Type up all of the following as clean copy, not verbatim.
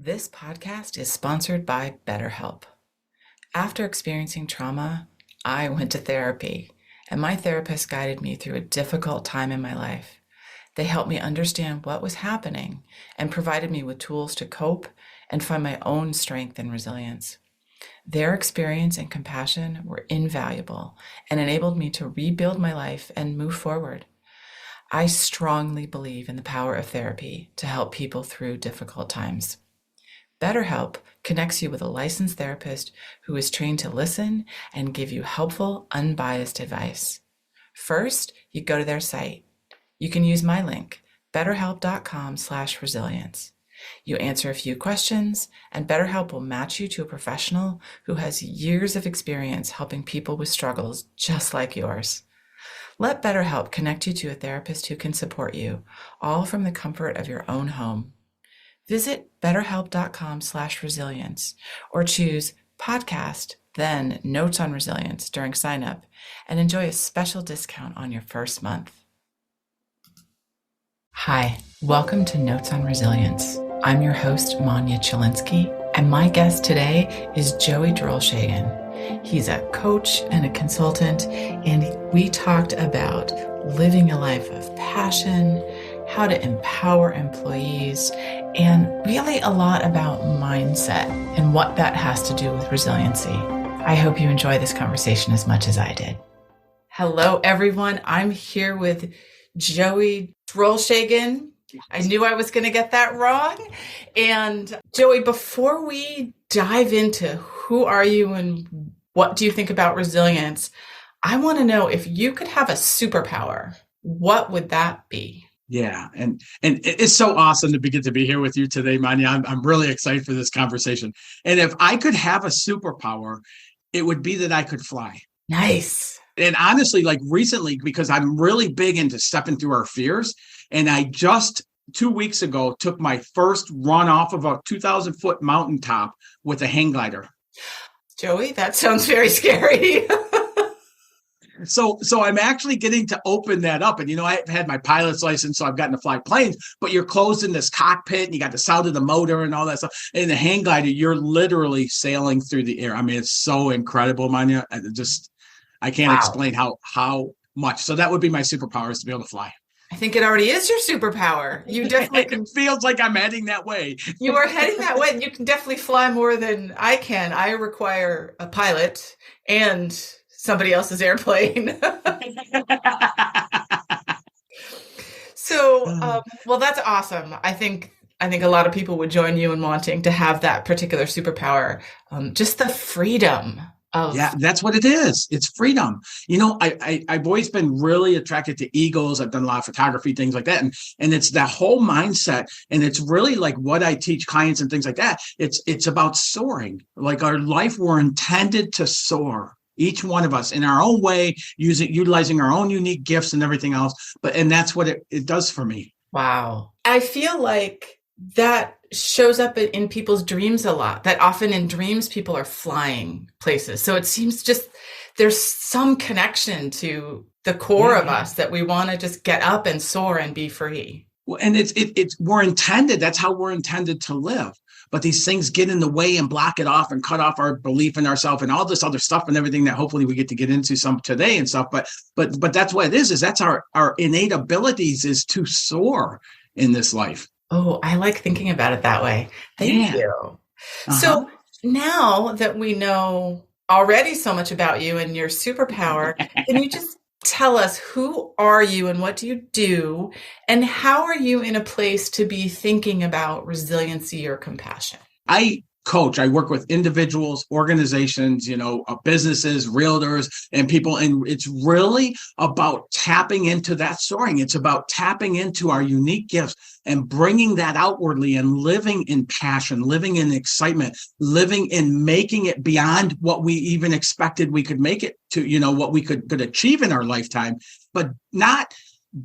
This podcast is sponsored by BetterHelp. After experiencing trauma, I went to therapy, and my therapist guided me through a difficult time in my life. They helped me understand what was happening and provided me with tools to cope and find my own strength and resilience. Their experience and compassion were invaluable and enabled me to rebuild my life and move forward. I strongly believe in the power of therapy to help people through difficult times. BetterHelp connects you with a licensed therapist who is trained to listen and give you helpful, unbiased advice. First, you go to their site. You can use my link, betterhelp.com/resilience. You answer a few questions, and BetterHelp will match you to a professional who has years of experience helping people with struggles just like yours. Let BetterHelp connect you to a therapist who can support you, all from the comfort of your own home. Visit betterhelp.com/resilience or choose podcast, then Notes on Resilience during sign up and enjoy a special discount on your first month. Hi, welcome to Notes on Resilience. I'm your host, Manya Chilinsky, and my guest today is Joey Drolshagen. He's a coach and a consultant, and we talked about living a life of passion, how to empower employees, and really a lot about mindset and what that has to do with resiliency. I hope you enjoy this conversation as much as I did. Hello, everyone. I'm here with Joey Drolshagen. I knew I was going to get that wrong. And Joey, before we dive into who are you and what do you think about resilience, I want to know if you could have a superpower, what would that be? Yeah. And it's so awesome to get to be here with you today, Manya. I'm really excited for this conversation. And if I could have a superpower, it would be that I could fly. Nice. And honestly, like recently, because I'm really big into stepping through our fears. And I just 2 weeks ago took my first run off of a 2,000-foot mountaintop with a hang glider. Joey, that sounds very scary. So I'm actually getting to open that up. And, you know, I've had my pilot's license, so I've gotten to fly planes, but you're closed in this cockpit and you got the sound of the motor and all that stuff. And in the hang glider, you're literally sailing through the air. I mean, it's so incredible, Manya. I can't explain how much. So that would be my superpower, is to be able to fly. I think it already is your superpower. You definitely can. It feels like I'm heading that way. You are heading that way. You can definitely fly more than I can. I require a pilot and somebody else's airplane. So, well, that's awesome. I think a lot of people would join you in wanting to have that particular superpower. Just the freedom of. Yeah, that's what it is. It's freedom. You know, I've always been really attracted to eagles. I've done a lot of photography, things like that. And it's that whole mindset. And it's really like what I teach clients and things like that. It's about soaring. Like our life, we're intended to soar. Each one of us in our own way, utilizing our own unique gifts and everything else. And that's what it does for me. Wow. I feel like that shows up in people's dreams a lot, that often in dreams, people are flying places. So it seems just there's some connection to the core of us that we want to just get up and soar and be free. Well, and we're intended. That's how we're intended to live. But these things get in the way and block it off and cut off our belief in ourselves and all this other stuff and everything that hopefully we get to get into some today and stuff. But that's what it is that's our innate abilities, is to soar in this life. Oh, I like thinking about it that way. Thank you. Uh-huh. So now that we know already so much about you and your superpower, can you just tell us, who are you and what do you do? And how are you in a place to be thinking about resiliency or compassion? I coach. I work with individuals, organizations, businesses, realtors, and people. And it's really about tapping into that soaring. It's about tapping into our unique gifts and bringing that outwardly and living in passion, living in excitement, living in making it beyond what we even expected we could make it to, what we could achieve in our lifetime, but not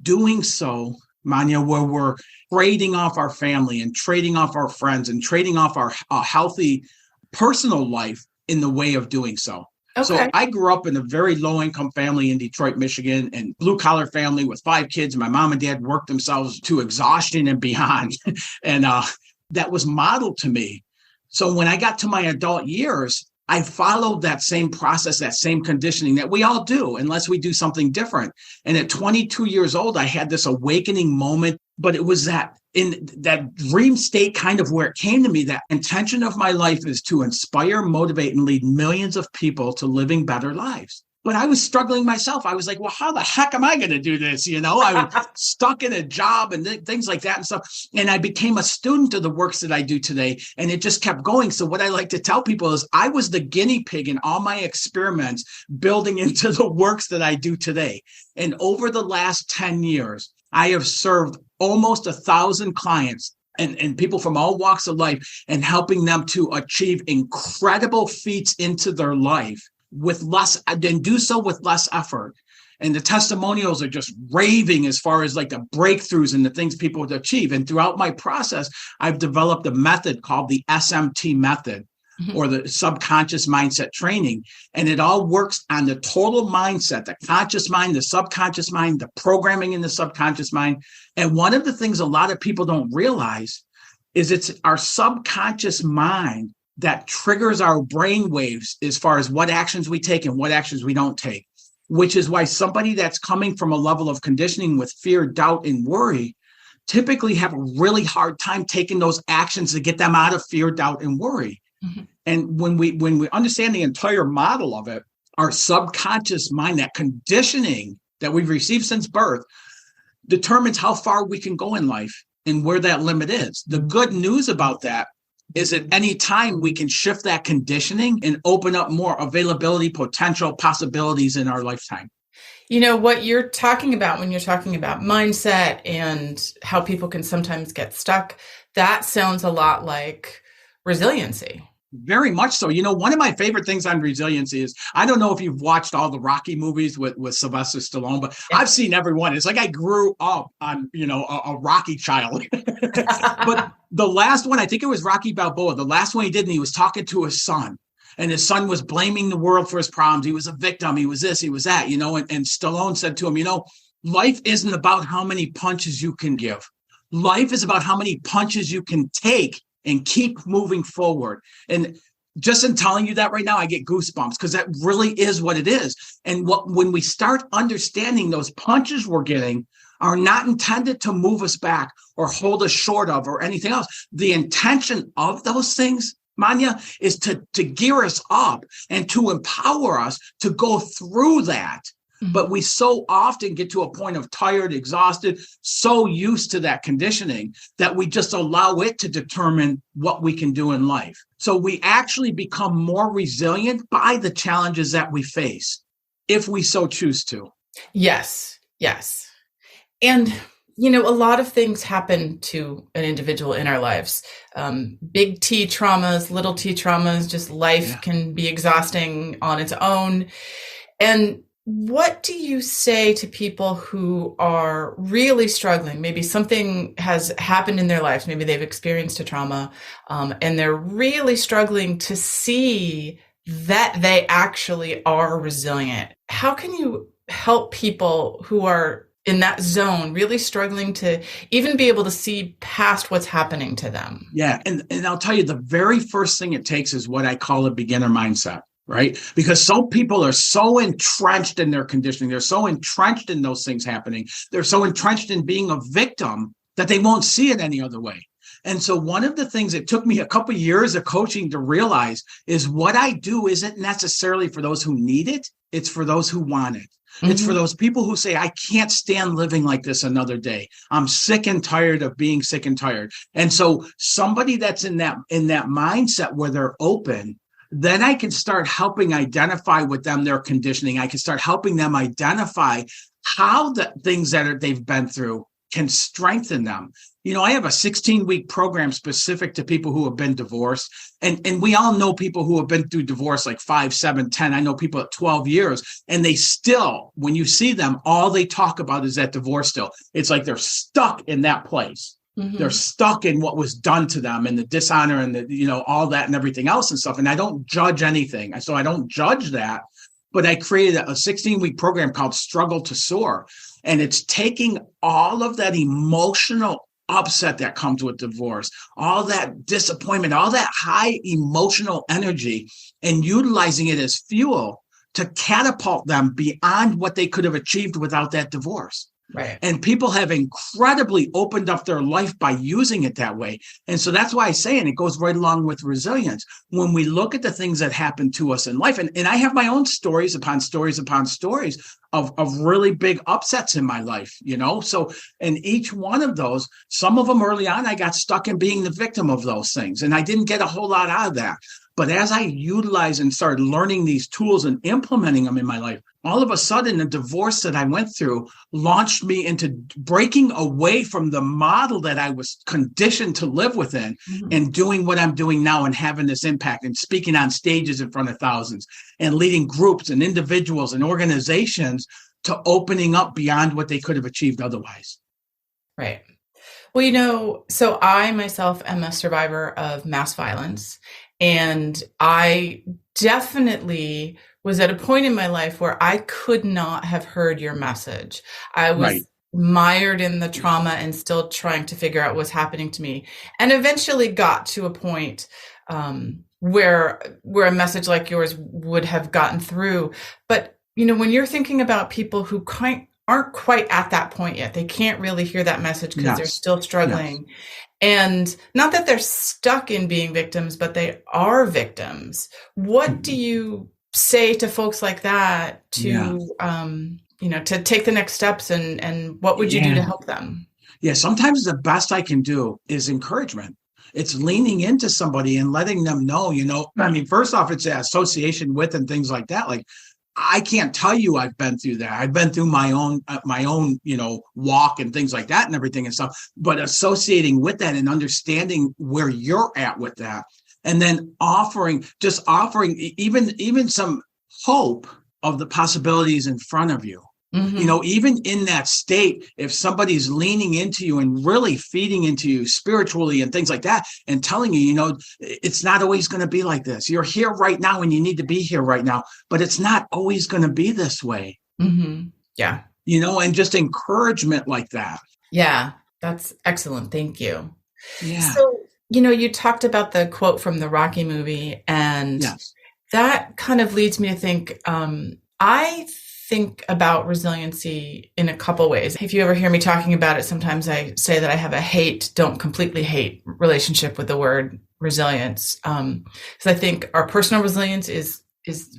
doing so, Manya, where we're trading off our family and trading off our friends and trading off our healthy personal life in the way of doing so. Okay. So I grew up in a very low income family in Detroit, Michigan, and blue collar family with 5 kids. My mom and dad worked themselves to exhaustion and beyond. And that was modeled to me. So when I got to my adult years, I followed that same process, that same conditioning that we all do, unless we do something different. And at 22 years old, I had this awakening moment, but it was that in that dream state kind of where it came to me, that intention of my life is to inspire, motivate, and lead millions of people to living better lives. But I was struggling myself. I was like, well, how the heck am I going to do this? I was stuck in a job and things like that and stuff. And I became a student of the works that I do today. And it just kept going. So what I like to tell people is I was the guinea pig in all my experiments building into the works that I do today. And over the last 10 years, I have served almost 1,000 clients and people from all walks of life and helping them to achieve incredible feats into their life with less, and do so with less effort. And the testimonials are just raving as far as like the breakthroughs and the things people would achieve. And throughout my process, I've developed a method called the SMT method, or the subconscious mindset training. And it all works on the total mindset, the conscious mind, the subconscious mind, the programming in the subconscious mind. And one of the things a lot of people don't realize is it's our subconscious mind that triggers our brain waves as far as what actions we take and what actions we don't take, which is why somebody that's coming from a level of conditioning with fear, doubt, and worry typically have a really hard time taking those actions to get them out of fear, doubt, and worry. And when we understand the entire model of it, our subconscious mind, that conditioning that we've received since birth, determines how far we can go in life and where that limit is. The good news about that is at any time we can shift that conditioning and open up more availability, potential, possibilities in our lifetime. What you're talking about when you're talking about mindset and how people can sometimes get stuck, that sounds a lot like resiliency. Very much so. One of my favorite things on resiliency is, I don't know if you've watched all the Rocky movies with Sylvester Stallone, but I've seen every one. It's like I grew up on, a Rocky child. But the last one, I think it was Rocky Balboa, the last one he did, and he was talking to his son. And his son was blaming the world for his problems. He was a victim. He was this, he was that, and Stallone said to him, life isn't about how many punches you can give. Life is about how many punches you can take and keep moving forward. And just in telling you that right now, I get goosebumps, because that really is what it is. And when we start understanding those punches we're getting are not intended to move us back or hold us short of or anything else. The intention of those things, Manya, is to gear us up and to empower us to go through that. But we so often get to a point of tired, exhausted, so used to that conditioning that we just allow it to determine what we can do in life. So we actually become more resilient by the challenges that we face, if we so choose to. Yes. And, a lot of things happen to an individual in our lives. Big T traumas, little t traumas, just life can be exhausting on its own. And what do you say to people who are really struggling? Maybe something has happened in their lives. Maybe they've experienced a trauma, and they're really struggling to see that they actually are resilient. How can you help people who are in that zone, really struggling to even be able to see past what's happening to them? Yeah. And I'll tell you, the very first thing it takes is what I call a beginner mindset. Right? Because some people are so entrenched in their conditioning. They're so entrenched in those things happening. They're so entrenched in being a victim that they won't see it any other way. And so one of the things it took me a couple of years of coaching to realize is what I do isn't necessarily for those who need it. It's for those who want it. It's for those people who say, I can't stand living like this another day. I'm sick and tired of being sick and tired. And so somebody that's in that mindset where they're open, then I can start helping identify with them their conditioning. I can start helping them identify how the things that they've been through can strengthen them. I have a 16-week program specific to people who have been divorced. And we all know people who have been through divorce like 5, 7, 10. I know people at 12 years, and they still, when you see them, all they talk about is that divorce still. It's like they're stuck in that place. They're stuck in what was done to them and the dishonor and the, all that and everything else and stuff. And I don't judge anything. So I don't judge that, but I created a 16-week program called Struggle to Soar. And it's taking all of that emotional upset that comes with divorce, all that disappointment, all that high emotional energy, and utilizing it as fuel to catapult them beyond what they could have achieved without that divorce. Right. And people have incredibly opened up their life by using it that way. And so that's why I say, and it goes right along with resilience, when we look at the things that happen to us in life, and I have my own stories upon stories upon stories of really big upsets in my life, So, and each one of those, some of them early on, I got stuck in being the victim of those things. And I didn't get a whole lot out of that. But as I utilized and started learning these tools and implementing them in my life, all of a sudden, the divorce that I went through launched me into breaking away from the model that I was conditioned to live within, and doing what I'm doing now and having this impact and speaking on stages in front of thousands and leading groups and individuals and organizations to opening up beyond what they could have achieved otherwise. Right. Well, so I myself am a survivor of mass violence, and I definitely was at a point in my life where I could not have heard your message. I was mired in the trauma and still trying to figure out what's happening to me, and eventually got to a point where a message like yours would have gotten through. But, when you're thinking about people who aren't quite at that point yet, they can't really hear that message because they're still struggling. Yes. And not that they're stuck in being victims, but they are victims. What do you say to folks like that to take the next steps, and what would you do to help them? Yeah, sometimes the best I can do is encouragement. It's leaning into somebody and letting them know, first off, it's an association with and things like that. Like, I can't tell you I've been through that. I've been through my own, walk and things like that and everything and stuff, but associating with that and understanding where you're at with that. And then offering even some hope of the possibilities in front of you. Even in that state, if somebody's leaning into you and really feeding into you spiritually and things like that, and telling you, it's not always going to be like this. You're here right now and you need to be here right now, but it's not always going to be this way. Yeah. And just encouragement like that. Yeah, that's excellent. Thank you. Yeah. So, you talked about the quote from the Rocky movie, and that kind of leads me to think, I think about resiliency in a couple ways. If you ever hear me talking about it, sometimes I say that I have a don't completely hate relationship with the word resilience. Because I think our personal resilience is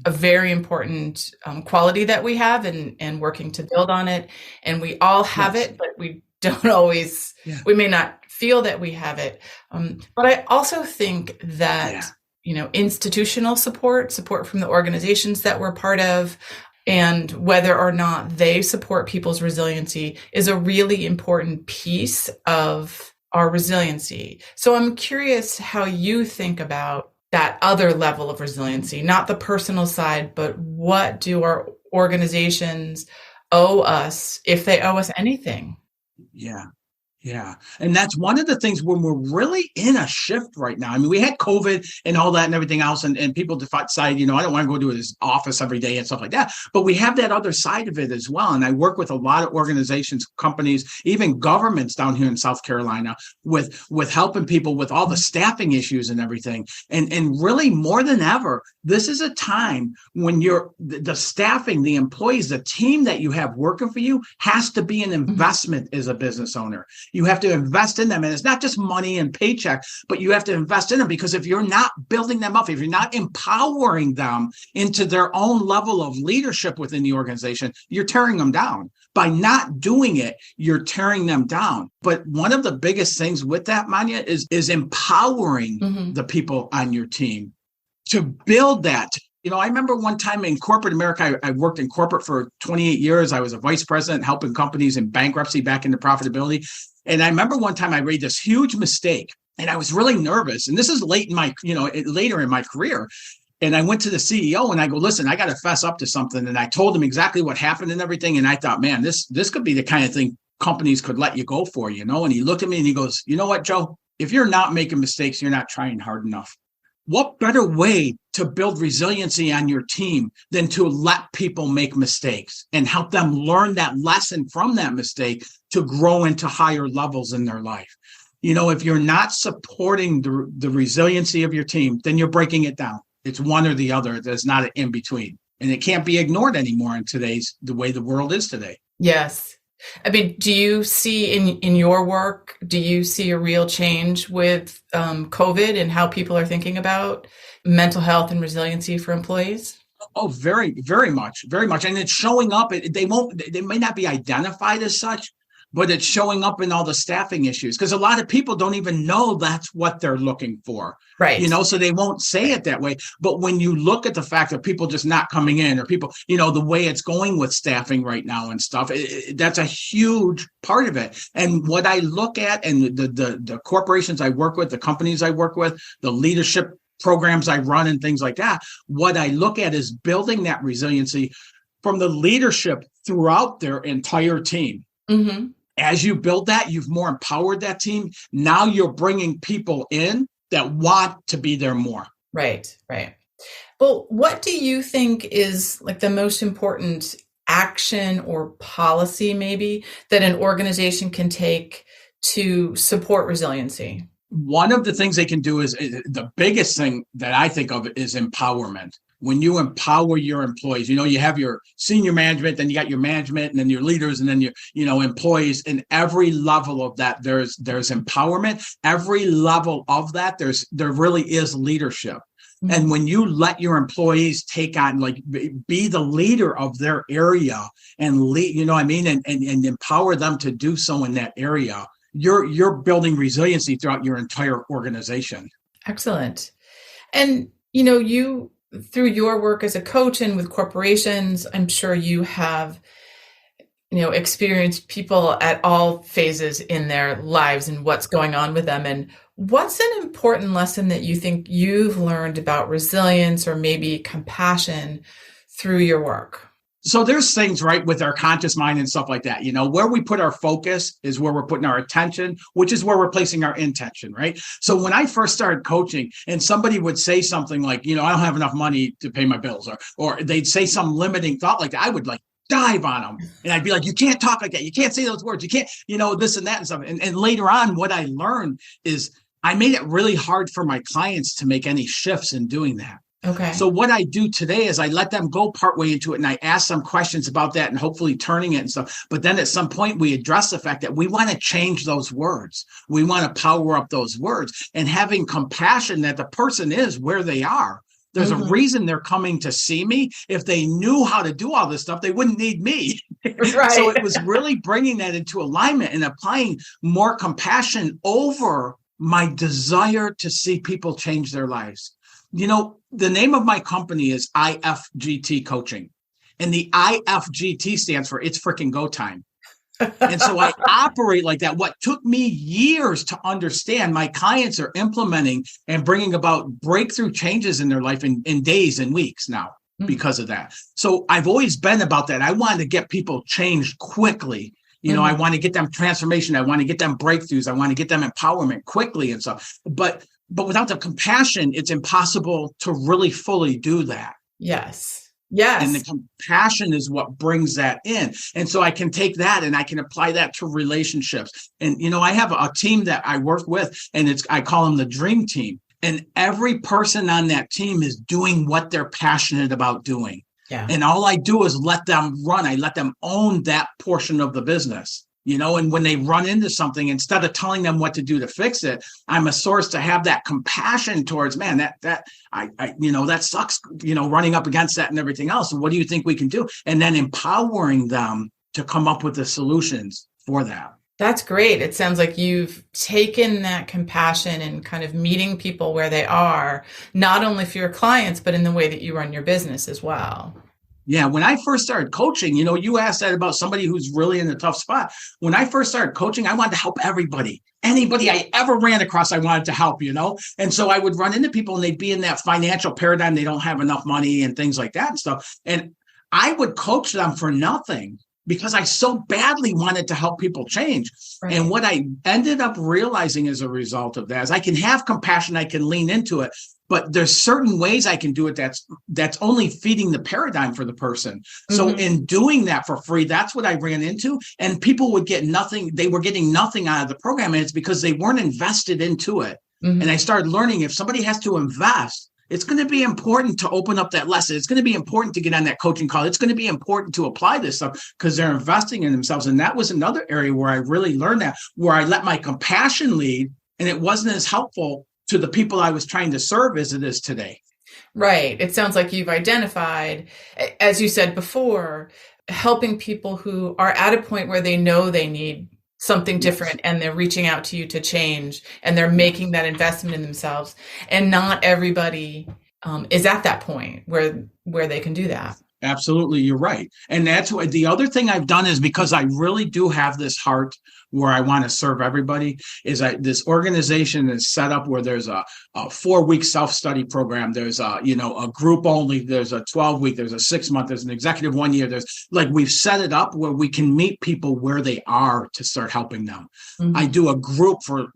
a very important quality that we have, and working to build on it. And we all have it, but we don't always, we may not feel that we have it. But I also think that, institutional support from the organizations that we're part of, and whether or not they support people's resiliency is a really important piece of our resiliency. So I'm curious how you think about that other level of resiliency, not the personal side, but what do our organizations owe us, if they owe us anything? Yeah. Yeah. And that's one of the things when we're really in a shift right now. I mean, we had COVID and all that and everything else, and people decide, I don't want to go to this office every day and stuff like that. But we have that other side of it as well. And I work with a lot of organizations, companies, even governments down here in South Carolina with helping people with all the staffing issues and everything. And really more than ever, this is a time when the staffing, the employees, the team that you have working for you has to be an investment as a business owner. You have to invest in them. And it's not just money and paycheck, but you have to invest in them, because if you're not building them up, if you're not empowering them into their own level of leadership within the organization, you're tearing them down. By not doing it, you're tearing them down. But one of the biggest things with that, Manya, is empowering the people on your team to build that. I remember one time in corporate America, I worked in corporate for 28 years. I was a vice president helping companies in bankruptcy back into profitability. And I remember one time I made this huge mistake and I was really nervous. And this is later in my career. And I went to the CEO and I go, listen, I got to fess up to something. And I told him exactly what happened and everything. And I thought, man, this could be the kind of thing companies could let you go for, And he looked at me and he goes, you know what, Joe, if you're not making mistakes, you're not trying hard enough. what better way to build resiliency on your team than to let people make mistakes and help them learn that lesson from that mistake to grow into higher levels in their life? If you're not supporting the resiliency of your team, then you're breaking it down. It's one or the other. There's not an in between. And it can't be ignored anymore in the way the world is today. Yes. I mean, do you see in your work, do you see a real change with COVID and how people are thinking about mental health and resiliency for employees? Oh, very, very much, very much. And it's showing up. They may not be identified as such, but it's showing up in all the staffing issues because a lot of people don't even know that's what they're looking for. Right. So they won't say it that way. But when you look at the fact that people just not coming in or people, the way it's going with staffing right now and stuff, that's a huge part of it. And what I look at and the corporations I work with, the companies I work with, the leadership programs I run and things like that, what I look at is building that resiliency from the leadership throughout their entire team. Mm-hmm. As you build that, you've more empowered that team. Now you're bringing people in that want to be there more. Right, right. Well, what do you think is like the most important action or policy maybe that an organization can take to support resiliency? One of the things they can do is the biggest thing that I think of is empowerment. When you empower your employees, you have your senior management, then you got your management, and then your leaders, and then your, employees. And every level of that, there's empowerment. Every level of that, there really is leadership. Mm-hmm. And when you let your employees take on, be the leader of their area and lead, and empower them to do so in that area, you're building resiliency throughout your entire organization. Excellent. And, you through your work as a coach and with corporations, I'm sure you have, experienced people at all phases in their lives and what's going on with them. And what's an important lesson that you think you've learned about resilience or maybe compassion through your work? So there's things, right, with our conscious mind and stuff like that, where we put our focus is where we're putting our attention, which is where we're placing our intention, right? So when I first started coaching and somebody would say something like, I don't have enough money to pay my bills, or they'd say some limiting thought like that, I would dive on them. And I'd be like, you can't talk like that. You can't say those words. You can't, this and that and stuff. And later on, what I learned is I made it really hard for my clients to make any shifts in doing that. Okay. So what I do today is I let them go partway into it and I ask them questions about that and hopefully turning it and stuff. But then at some point we address the fact that we want to change those words. We want to power up those words and having compassion that the person is where they are. There's a reason they're coming to see me. If they knew how to do all this stuff, they wouldn't need me. Right. So it was really bringing that into alignment and applying more compassion over my desire to see people change their lives. The name of my company is IFGT Coaching, and the IFGT stands for It's Freaking Go Time. And so I operate like that. What took me years to understand, my clients are implementing and bringing about breakthrough changes in their life in days and weeks now because of that. So I've always been about that. I wanted to get people changed quickly. I want to get them transformation. I want to get them breakthroughs. I want to get them empowerment quickly and stuff. But without the compassion, it's impossible to really fully do that. Yes. Yes. And the compassion is what brings that in. And so I can take that and I can apply that to relationships. And, I have a team that I work with, and I call them the dream team. And every person on that team is doing what they're passionate about doing. Yeah. And all I do is let them run. I let them own that portion of the business. And when they run into something, instead of telling them what to do to fix it, I'm a source to have that compassion towards, man, that sucks, running up against that and everything else. And what do you think we can do? And then empowering them to come up with the solutions for that. That's great. It sounds like you've taken that compassion and kind of meeting people where they are, not only for your clients, but in the way that you run your business as well. Yeah, when I first started coaching, you asked that about somebody who's really in a tough spot. When I first started coaching, I wanted to help everybody. Anybody I ever ran across, I wanted to help, And so I would run into people and they'd be in that financial paradigm. They don't have enough money and things like that and stuff. And I would coach them for nothing because I so badly wanted to help people change. Right. And what I ended up realizing as a result of that is I can have compassion, I can lean into it, but there's certain ways I can do it that's only feeding the paradigm for the person. So in doing that for free, that's what I ran into. And people would get nothing. They were getting nothing out of the program. And it's because they weren't invested into it. And I started learning if somebody has to invest, it's going to be important to open up that lesson. It's going to be important to get on that coaching call. It's going to be important to apply this stuff because they're investing in themselves. And that was another area where I really learned that, where I let my compassion lead, and it wasn't as helpful to the people I was trying to serve as it is today. Right. It sounds like you've identified, as you said before, helping people who are at a point where they know they need something different and they're reaching out to you to change and they're making that investment in themselves. And not everybody is at that point where they can do that. Absolutely. You're right. And that's what the other thing I've done is, because I really do have this heart where I want to serve everybody, is this organization is set up where there's a 4-week self-study program. There's a group only, there's a 12-week, there's a 6-month, there's an executive 1 year. There's we've set it up where we can meet people where they are to start helping them. I do a group for,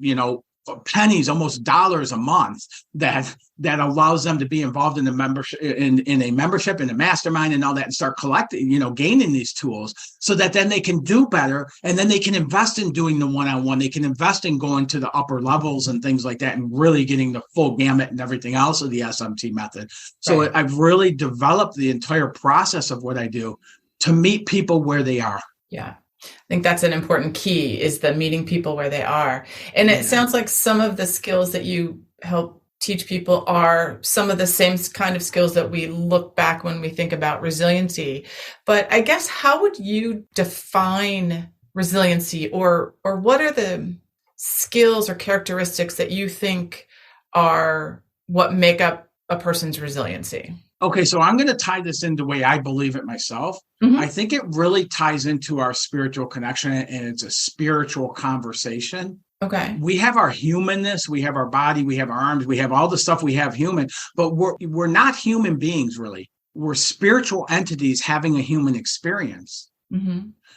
pennies, almost dollars a month that allows them to be involved in the membership, in a membership, in a mastermind and all that, and start collecting, gaining these tools so that then they can do better. And then they can invest in doing the one-on-one. They can invest in going to the upper levels and things like that, and really getting the full gamut and everything else of the SMT method. So right. I've really developed the entire process of what I do to meet people where they are. Yeah. I think that's an important key, is the meeting people where they are. And it sounds like some of the skills that you help teach people are some of the same kind of skills that we look back when we think about resiliency. But I guess, how would you define resiliency, or what are the skills or characteristics that you think are what make up a person's resiliency? Okay, so I'm going to tie this in the way I believe it myself. I think it really ties into our spiritual connection, and it's a spiritual conversation. Okay. We have our humanness, we have our body, we have our arms, we have all the stuff we have human, but we're not human beings, really. We're spiritual entities having a human experience.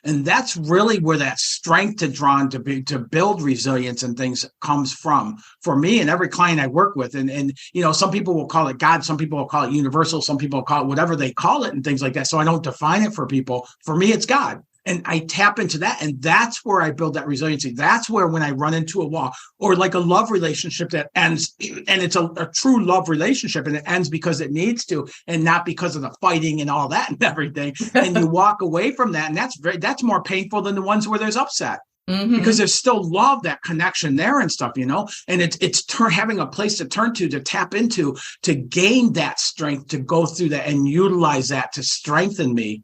And that's really where that strength to build resilience and things comes from, for me and every client I work with. And some people will call it God, some people will call it universal, some people will call it whatever they call it and things like that. So I don't define it for people. For me, it's God. And I tap into that. And that's where I build that resiliency. That's where, when I run into a wall, or like a love relationship that ends, and it's a true love relationship, and it ends because it needs to, and not because of the fighting and all that and everything. And you walk away from that. And that's more painful than the ones where there's upset. Because there's still love, that connection there and stuff, and it's having a place to turn to tap into, to gain that strength, to go through that and utilize that to strengthen me.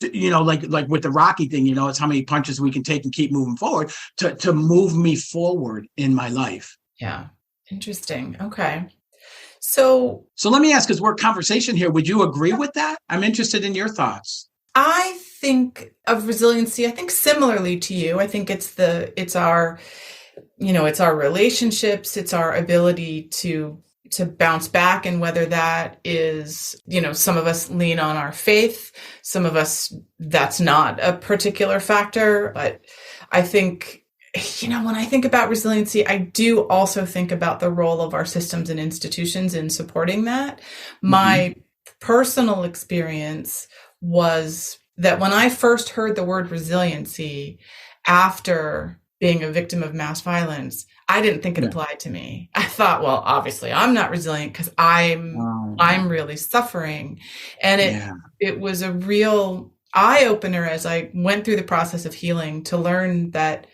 Like with the Rocky thing, it's how many punches we can take and keep moving forward to move me forward in my life. Yeah. Interesting. Okay. So let me ask, because we're conversation here, would you agree with that? I'm interested in your thoughts. I think of resiliency, I think similarly to you. I think it's our relationships, it's our ability to bounce back. And whether that is, some of us lean on our faith, some of us, that's not a particular factor. But I think, when I think about resiliency, I do also think about the role of our systems and institutions in supporting that. My personal experience was that when I first heard the word resiliency after being a victim of mass violence, I didn't think it applied to me. I thought, well, obviously I'm not resilient because I'm really suffering. And it was a real eye opener as I went through the process of healing to learn that,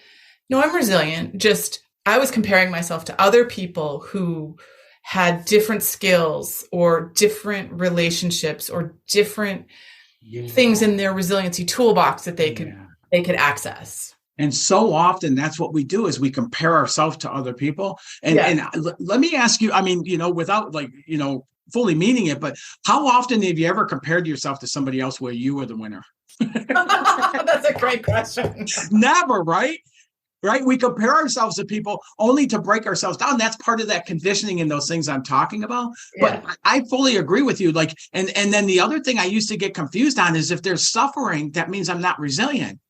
no, I'm resilient. Just, I was comparing myself to other people who had different skills or different relationships or different things in their resiliency toolbox that they could access. And so often that's what we do, is we compare ourselves to other people. And let me ask you, without fully meaning it, but how often have you ever compared yourself to somebody else where you were the winner? That's a great question. Never, right? Right? We compare ourselves to people only to break ourselves down. That's part of that conditioning and those things I'm talking about. But I fully agree with you. And then the other thing I used to get confused on is, if there's suffering, that means I'm not resilient.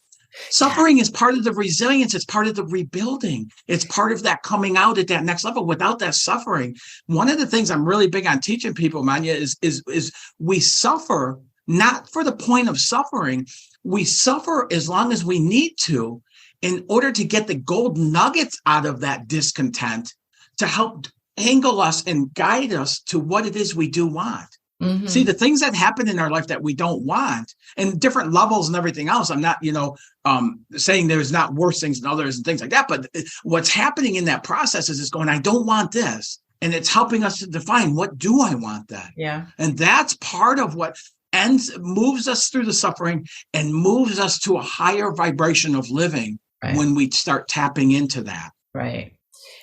Suffering is part of the resilience. It's part of the rebuilding. It's part of that coming out at that next level. Without that suffering, one of the things I'm really big on teaching people, Manya, is we suffer not for the point of suffering. We suffer as long as we need to in order to get the gold nuggets out of that discontent to help angle us and guide us to what it is we do want. Mm-hmm. See, the things that happen in our life that we don't want, and different levels and everything else. I'm not, saying there's not worse things than others and things like that. But what's happening in that process is it's going, I don't want this. And it's helping us to define, what do I want then? Yeah. And that's part of what moves us through the suffering and moves us to a higher vibration of living when we start tapping into that. Right.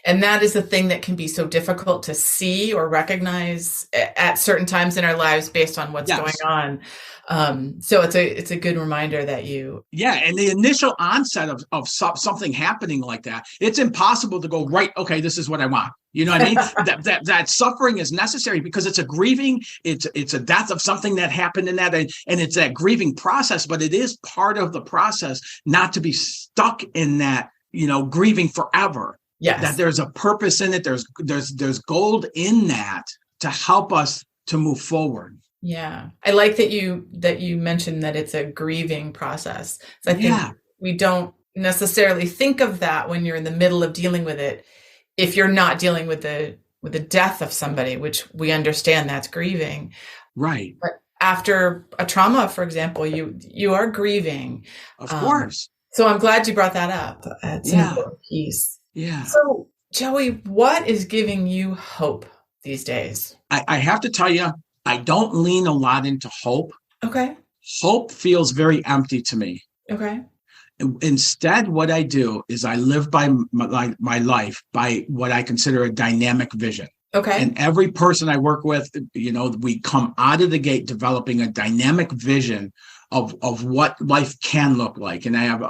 And that is the thing that can be so difficult to see or recognize at certain times in our lives based on what's going on. So it's a good reminder that you. Yeah. And the initial onset of something happening like that, it's impossible to go, right, okay, this is what I want. You know what I mean? that suffering is necessary because it's a grieving, it's a death of something that happened in that, and it's that grieving process, but it is part of the process not to be stuck in that, grieving forever. Yes. That there's a purpose in it. There's gold in that to help us to move forward. Yeah. I like that you mentioned that it's a grieving process. So I think we don't necessarily think of that when you're in the middle of dealing with it. If you're not dealing with the death of somebody, which we understand that's grieving. Right. But after a trauma, for example, you are grieving. Of course. So I'm glad you brought that up. It's an important piece. Yeah. So, Joey, what is giving you hope these days? I have to tell you, I don't lean a lot into hope. Okay. Hope feels very empty to me. Okay. Instead, what I do is I live by my life by what I consider a dynamic vision. Okay. And every person I work with, we come out of the gate developing a dynamic vision of what life can look like. And I have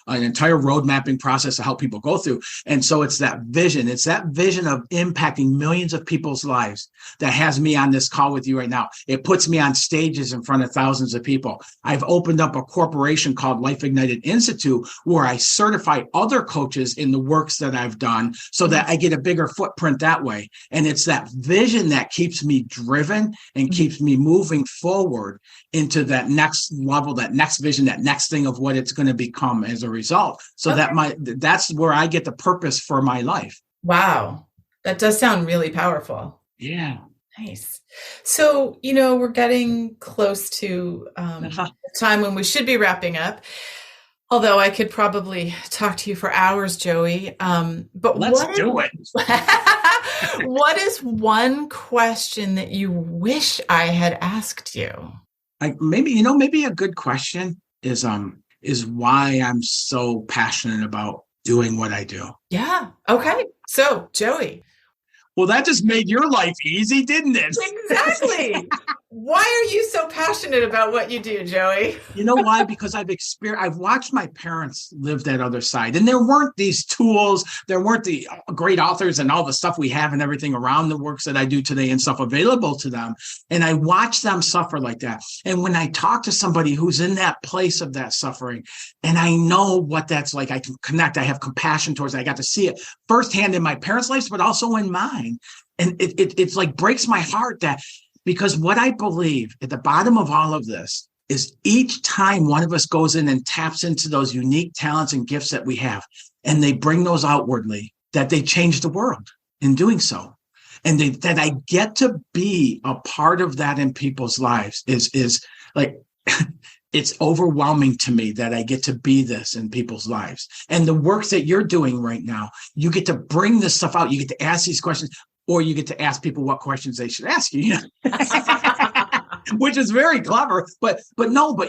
an entire road mapping process to help people go through. And so it's that vision. It's that vision of impacting millions of people's lives that has me on this call with you right now. It puts me on stages in front of thousands of people. I've opened up a corporation called Life Ignited Institute where I certify other coaches in the works that I've done so that I get a bigger footprint that way. And it's that vision that keeps me driven and keeps me moving forward into that next level, that next vision, that next thing of what it's going to become as a result. So that's where I get the purpose for my life. Wow. That does sound really powerful. Yeah. Nice. So, we're getting close to the time when we should be wrapping up. Although I could probably talk to you for hours, Joey. But let's do it. What is one question that you wish I had asked you? Maybe a good question is why I'm so passionate about doing what I do. Yeah. Okay. So, Joey. Well, that just made your life easy, didn't it? Exactly. Why are you so passionate about what you do, Joey? You know why? Because I've watched my parents live that other side, and there weren't these tools, there weren't the great authors and all the stuff we have and everything around the works that I do today and stuff available to them. And I watched them suffer like that. And when I talk to somebody who's in that place of that suffering, and I know what that's like, I can connect, I have compassion towards it. I got to see it firsthand in my parents' lives, but also in mine. And it's like breaks my heart that, because what I believe at the bottom of all of this is each time one of us goes in and taps into those unique talents and gifts that we have, and they bring those outwardly, that they change the world in doing so. And that I get to be a part of that in people's lives is like, it's overwhelming to me that I get to be this in people's lives. And the work that you're doing right now, you get to bring this stuff out. You get to ask these questions, or you get to ask people what questions they should ask you, which is very clever. But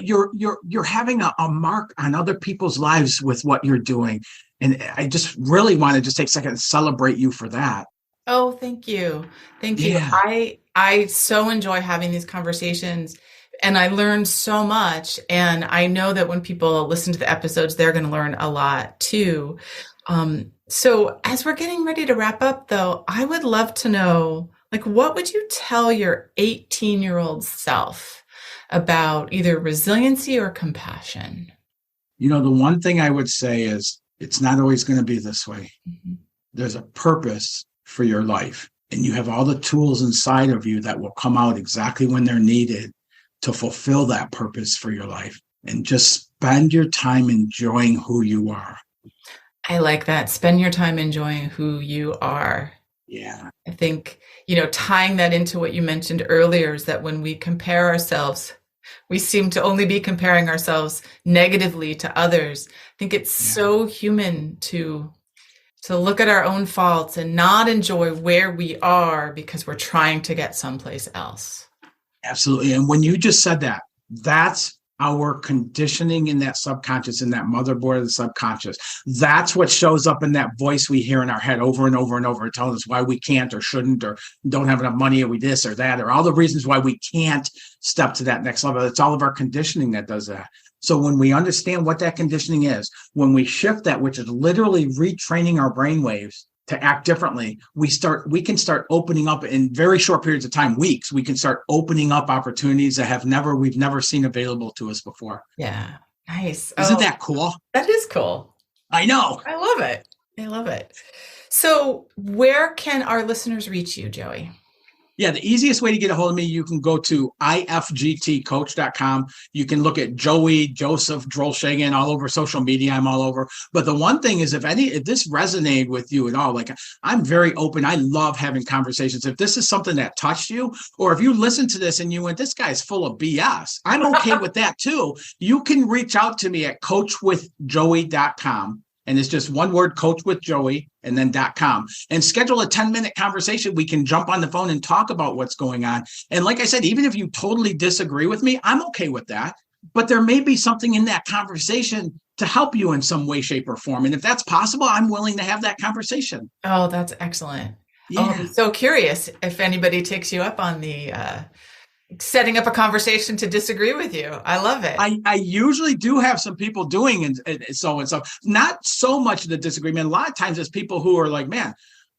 you're having a mark on other people's lives with what you're doing. And I just really want to just take a second and celebrate you for that. Oh, thank you. Thank you. Yeah. I so enjoy having these conversations, and I learned so much. And I know that when people listen to the episodes, they're going to learn a lot too. So as we're getting ready to wrap up, though, I would love to know, what would you tell your 18-year-old self about either resiliency or compassion? The one thing I would say is it's not always going to be this way. Mm-hmm. There's a purpose for your life, and you have all the tools inside of you that will come out exactly when they're needed to fulfill that purpose for your life. And just spend your time enjoying who you are. I like that. Spend your time enjoying who you are. Yeah. I think, tying that into what you mentioned earlier is that when we compare ourselves, we seem to only be comparing ourselves negatively to others. I think it's so human to look at our own faults and not enjoy where we are because we're trying to get someplace else. Absolutely. And when you just said that, that's our conditioning in that subconscious, in that motherboard of the subconscious. That's what shows up in that voice we hear in our head over and over and over, telling us why we can't or shouldn't or don't have enough money or we this or that, or all the reasons why we can't step to that next level. It's all of our conditioning that does that. So when we understand what that conditioning is, when we shift that, which is literally retraining our brain waves to act differently, we can start opening up in very short periods of time, weeks. We can start opening up opportunities that we've never seen available to us before. Yeah. Nice. Isn't that cool? That is cool. I know. I love it. I love it. So where can our listeners reach you, Joey? Yeah, the easiest way to get a hold of me, you can go to ifgtcoach.com. You can look at Joseph Drolshagen all over social media. I'm all over. But the one thing is, if this resonated with you at all, like I'm very open. I love having conversations. If this is something that touched you, or if you listen to this and you went, this guy's full of BS, I'm okay with that too. You can reach out to me at coachwithjoey.com. And it's just one word, Coach with Joey, and then .com, and schedule a 10-minute conversation. We can jump on the phone and talk about what's going on. And like I said, even if you totally disagree with me, I'm okay with that. But there may be something in that conversation to help you in some way, shape, or form. And if that's possible, I'm willing to have that conversation. Oh, that's excellent. Yeah. Oh, I'm so curious if anybody takes you up on the setting up a conversation to disagree with you. I love it. I usually do have some people doing and so and so. Not so much the disagreement. A lot of times it's people who are like, man,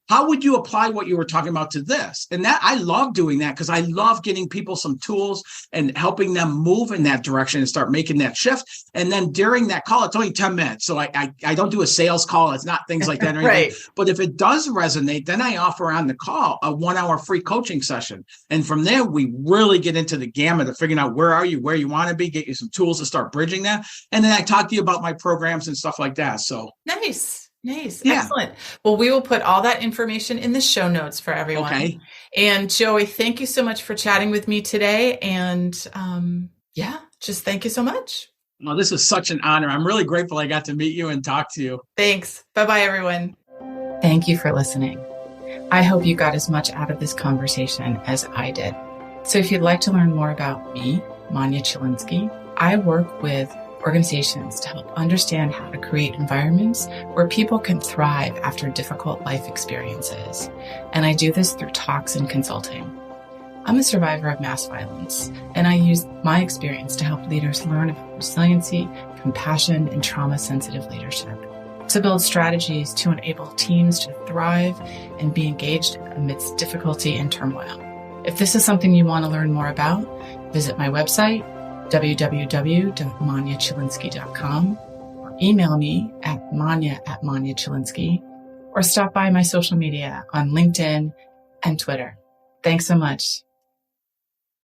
how would you apply what you were talking about to this? And that I love doing that because I love getting people some tools and helping them move in that direction and start making that shift. And then during that call, it's only 10 minutes. So I don't do a sales call. It's not things like that or anything. Right. But if it does resonate, then I offer on the call a 1-hour free coaching session. And from there, we really get into the gamut of figuring out where are you, where you want to be, get you some tools to start bridging that. And then I talk to you about my programs and stuff like that. So Nice. Yeah. Excellent. Well, we will put all that information in the show notes for everyone. Okay. And Joey, thank you so much for chatting with me today. And just thank you so much. Well, this is such an honor. I'm really grateful I got to meet you and talk to you. Thanks. Bye-bye, everyone. Thank you for listening. I hope you got as much out of this conversation as I did. So if you'd like to learn more about me, Manya Chilinsky, I work with organizations to help understand how to create environments where people can thrive after difficult life experiences. And I do this through talks and consulting. I'm a survivor of mass violence, and I use my experience to help leaders learn about resiliency, compassion, and trauma-sensitive leadership, to build strategies to enable teams to thrive and be engaged amidst difficulty and turmoil. If this is something you want to learn more about, visit my website, www.manyachilinsky.com, or email me at manya@manyachilinsky, or stop by my social media on LinkedIn and Twitter. Thanks so much.